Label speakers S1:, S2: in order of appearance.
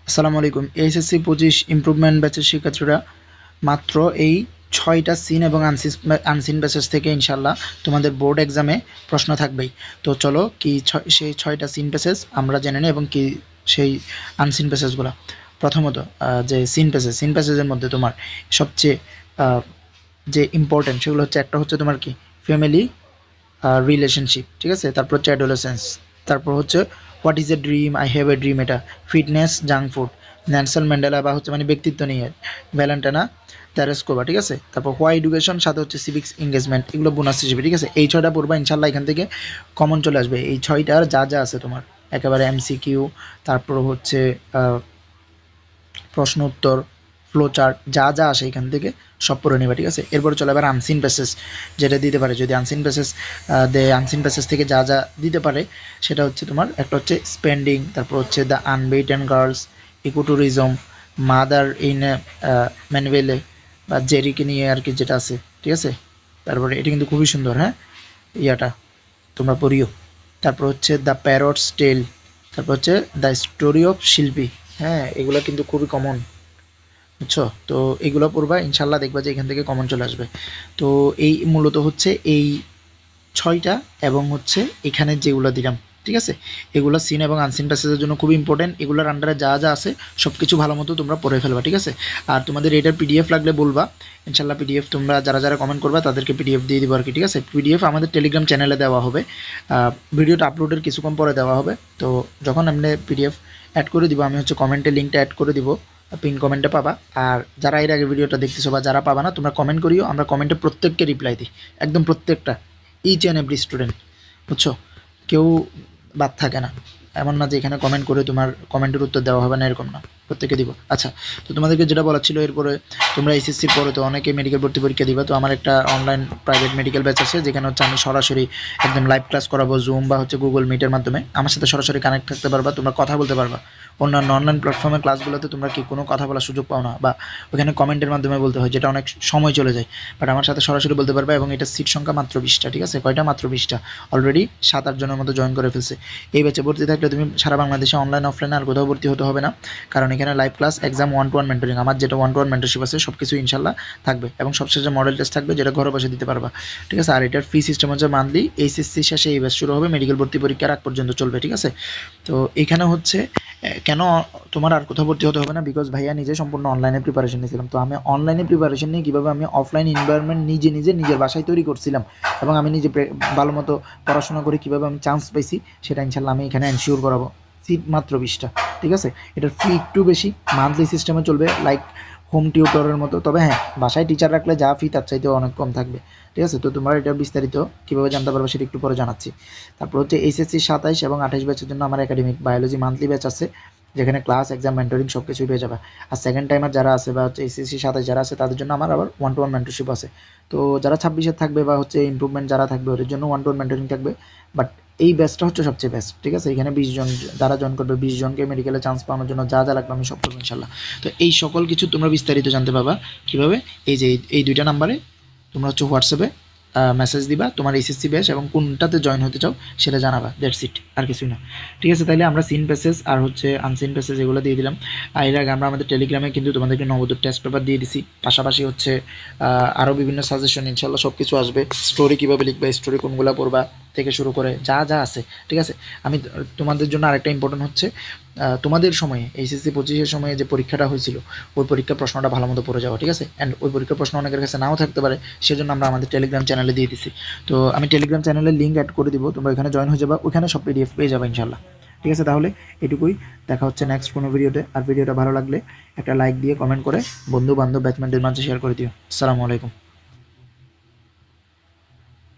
S1: আসসালামু আলাইকুম। HSC 25 improvement ব্যাচের শিক্ষার্থীরা মাত্র এই 6টা সিন এবং আনসিন ব্যাচেস থেকে ইনশাল্লাহ তোমাদের বোর্ড এক্সামে প্রশ্ন থাকবেই। তো চলো কি সেই 6টা সিন প্যাসেজ আমরা জেনে নিই এবং কি সেই আনসিন প্যাসেজগুলো। প্রথমত যে সিন প্যাসেজের মধ্যে তোমার সবচেয়ে যে ইম্পর্টেন্ট সেগুলো হচ্ছে, একটা হচ্ছে তোমার কি ফ্যামিলি রিলেশনশিপ, ঠিক আছে। তারপর হচ্ছে অ্যাডোলেসেন্স, তারপর হচ্ছে what is a dream, I have a dream, এটা fitness, junk food, Nelson Mandela বা হচ্ছে মানে ব্যক্তিত্ব নিয়ে ভ্যালেন্টানা তেরেস্কোভা, ঠিক আছে। তারপর হোয়াই এডুকেশন, সাথে হচ্ছে সিভিক্স এঙ্গেজমেন্ট, এগুলো বোনাস হিসেবে, ঠিক আছে। এই 6টা পড়বা ইনশাল্লাহ, এখান থেকে কমন চলে আসবে। এই 6টার যা যা আছে তোমার একেবারে এমসিকিউ, তারপর হচ্ছে প্রশ্ন উত্তর, ফ্লো চার্ট, যা যা আসে এখান থেকে সব পড়ে নেবে, ঠিক আছে। এরপরে চলে আবার আনসিন প্যাসেজ, যেটা দিতে পারে যদি আনসিন প্যাসেজ আনসিন প্যাসেজ থেকে যা যা দিতে পারে সেটা হচ্ছে তোমার একটা হচ্ছে স্পেন্ডিং, তারপর হচ্ছে the unbeaten girls, ecotourism, mother in ম্যানুয়েলে বা জেরিকে নিয়ে আর কি যেটা আছে, ঠিক আছে। তারপরে এটা কিন্তু খুবই সুন্দর, হ্যাঁ, ইয়াটা তোমরা পড়িও। তারপর হচ্ছে দ্য প্যারটস টেল, তারপর হচ্ছে দ্য স্টোরি অফ শিল্পী, হ্যাঁ, এগুলো কিন্তু খুবই কমন, বুঝছো। তো এগুলো পড়বা ইনশাল্লাহ, দেখবা যে এখান থেকে কমন চলে আসবে। তো এই মূলত হচ্ছে এই 6টা এবং হচ্ছে এখানে যেগুলো দিলাম, ঠিক আছে। এগুলো সিন এবং আনসিন প্যাসেজের জন্য খুব ইম্পর্টেন্ট। এগুলোর আন্ডারে যা যা আছে সব কিছু ভালো মতো তোমরা পড়ে ফেলবা, ঠিক আছে। আর তোমাদের এটার পিডিএফ লাগলে বলবা, ইনশাল্লাহ পিডিএফ তোমরা যারা যারা কমেন্ট করবা তাদেরকে পিডিএফ দিয়ে দিব আর কি, ঠিক আছে। পিডিএফ আমাদের টেলিগ্রাম চ্যানেলে দেওয়া হবে, ভিডিওটা আপলোডের কিছুক্ষণ পরে দেওয়া হবে। তো যখন আমরা পিডিএফ অ্যাড করে দিব, আমি হচ্ছে কমেন্টে লিঙ্কটা অ্যাড করে দিব, পিন কমেন্টে পাবা। আর যারা এর আগে ভিডিওটা দেখতেছো বা যারা পাবা না, তোমরা কমেন্ট করিও, আমরা কমেন্টে প্রত্যেককে রিপ্লাই দিই, একদম প্রত্যেকটা, ইচ অ্যান্ড এভরি স্টুডেন্ট, বুঝছো। কেউ বাদ থাকে না, এমন না যে এখানে কমেন্ট করে তোমার কমেন্টের উত্তর দেওয়া হবে না, এরকম না, প্রত্যেকে দিব। আচ্ছা, তো তোমাদেরকে যেটা বলা ছিল, এরপরে তোমরা এসএসসির পরে তো অনেকে মেডিকেল ভর্তি পরীক্ষা দিবা। তো আমার একটা অনলাইন প্রাইভেট মেডিকেল ব্যাচ আছে, যেখানে হচ্ছে আমি সরাসরি একদম লাইভ ক্লাস করাবো, জুম বা হচ্ছে গুগল মিটের মাধ্যমে। আমার সাথে সরাসরি কানেক্ট থাকতে পারবা, তোমরা কথা বলতে পারবা। অন্যান্য অনলাইন প্ল্যাটফর্মের ক্লাসগুলোতে তোমরা কি কোনো কথা বলার সুযোগ পাও না, বা ওখানে কমেন্টের মাধ্যমে বলতে হয়, যেটা অনেক সময় চলে যায়। বাট আমার সাথে সরাসরি বলতে পারবা, এবং এটা সিট সংখ্যা মাত্র 20টা, ঠিক আছে। কয়টা? মাত্র 20টা। অলরেডি 7-8 জনের মতো জয়েন করে ফেলছে। এই ব্যাচে ভর্তি থাকলে তুমি সারা বাংলাদেশে অনলাইন অফলাইনে আর কোথাও ভর্তি হতে হবে না, কারণ এখানে live class, exam, 1-to-1 mentoring, আমার যেটা 1-to-1 মেন্টরশিপ আছে সব কিছু ইনশাল্লাহ থাকবে, এবং সবশেষে মডেল টেস্ট থাকবে, যেটা ঘরে বসে দিতে পারবা, ঠিক আছে। আর এটার ফি সিস্টেম হচ্ছে মান্থলি, এইচএসসি শেষে এই ব্যাচ শুরু হবে, মেডিকেল ভর্তি পরীক্ষার আগ পর্যন্ত চলবে, ঠিক আছে। তো এখানে হচ্ছে কেন তোমার আর কোথাও ভর্তি হতে হবে না, বিকজ ভাইয়া নিজে সম্পূর্ণ অনলাইনে প্রিপারেশন নিয়েছিলাম। তো আমি অনলাইনে প্রিপারেশন নিয়ে কীভাবে আমি অফলাইন এনভায়রনমেন্ট নিজের বাসায় তৈরি করছিলাম, এবং আমি নিজে ভালো মতো পড়াশোনা করে কীভাবে আমি চান্স পাইছি, সেটা ইনশাল্লাহ আমি এখানে এনশিওর করাবো। সিট মাত্র 20টা, ঠিক আছে। এটার ফি একটু বেশি, মান্থলি সিস্টেমে চলবে, লাইক হোম টিউটরের মতো। তবে হ্যাঁ, বাসায় টিচার রাখলে যা ফি তার চাইতেও অনেক কম থাকবে, ঠিক আছে। তো তোমরা এটা বিস্তারিত কীভাবে জানতে পারবে সেটা একটু পরে জানাচ্ছি। তারপর হচ্ছে এইচএসসি 27 এবং 28 ব্যাচের জন্য আমার একাডেমিক বায়োলজি মান্থলি ব্যাচ আছে, যেখানে ক্লাস, এক্সাম, মেন্টরিং সব কিছুই পেয়ে যাবে। আর সেকেন্ড টাইমার যারা আছে বা হচ্ছে এইচএসসি 27 যারা আছে, তাদের জন্য আমার আবার 1-to-1 মেন্টরশিপ আছে। তো যারা 26-এর থাকবে বা হচ্ছে ইমপ্রুভমেন্ট যারা থাকবে, ওদের জন্য 1-to-1 মেন্টরিং থাকবে। বাট এই ব্যাচটা হচ্ছে সবচেয়ে বেস্ট, ঠিক আছে। এখানে 20 জন যারা জয়েন করবে, 20 জনকে মেডিকেলে চান্স পাওয়ানোর জন্য যা যা লাগবে আমি সব করবো ইনশাল্লাহ। তো এই সকল কিছু তোমরা বিস্তারিত জানতে পারবা কীভাবে, এই যে এই 2টা নাম্বারে তোমরা হচ্ছে হোয়াটসঅ্যাপে মেসেজ দিবা তোমার এইচএসসি ব্যাচ এবং কোনটাতে জয়েন হতে চাও সেটা জানাবা, দ্যাটস ইট, আর কিছুই না, ঠিক আছে। তাইলে আমরা সিন প্যাসেজ আর হচ্ছে আনসিন প্যাসেজ এগুলো দিয়ে দিলাম। আর এর আগে আমরা আমাদের টেলিগ্রামে কিন্তু তোমাদেরকে নবোদয় টেস্ট পেপার দিয়ে দিছি, পাশাপাশি হচ্ছে আরও বিভিন্ন সাজেশন ইনশাল্লাহ সব কিছু আসবে। স্টোরি কীভাবে লিখবে, স্টোরি কোনগুলো পড়বা থেকে শুরু করে যা যা আছে, ঠিক আছে। আমি তোমাদের জন্য আরেকটা ইম্পর্টেন্ট হচ্ছে, তোমাদের সময়ে এইচএসসি 25-এর সময়ে যে পরীক্ষাটা হয়েছিল, ওই পরীক্ষার প্রশ্নটা ভালো মতো পড়ে যাওয়া, ঠিক আছে। অ্যান্ড ওই পরীক্ষার প্রশ্ন অনেকের কাছে নাও থাকতে পারে, সেজন্য আমরা আমাদের টেলিগ্রাম চ্যানেলে দিয়ে দিছি। তো আমি টেলিগ্রাম চ্যানেলের লিঙ্ক অ্যাড করে দিব, তোমরা ওইখানে জয়েন হয়ে যাবা, ওইখানে সব পিডিএফ পেয়ে যাবে ইনশাল্লাহ, ঠিক আছে। তাহলে এটুকুই, দেখা হচ্ছে নেক্সট কোনো ভিডিওতে। আর ভিডিওটা ভালো লাগলে একটা লাইক দিয়ে কমেন্ট করে বন্ধু বান্ধব ব্যাচমেন্টের মাঝে শেয়ার করে দিও। আসসালামু আলাইকুম।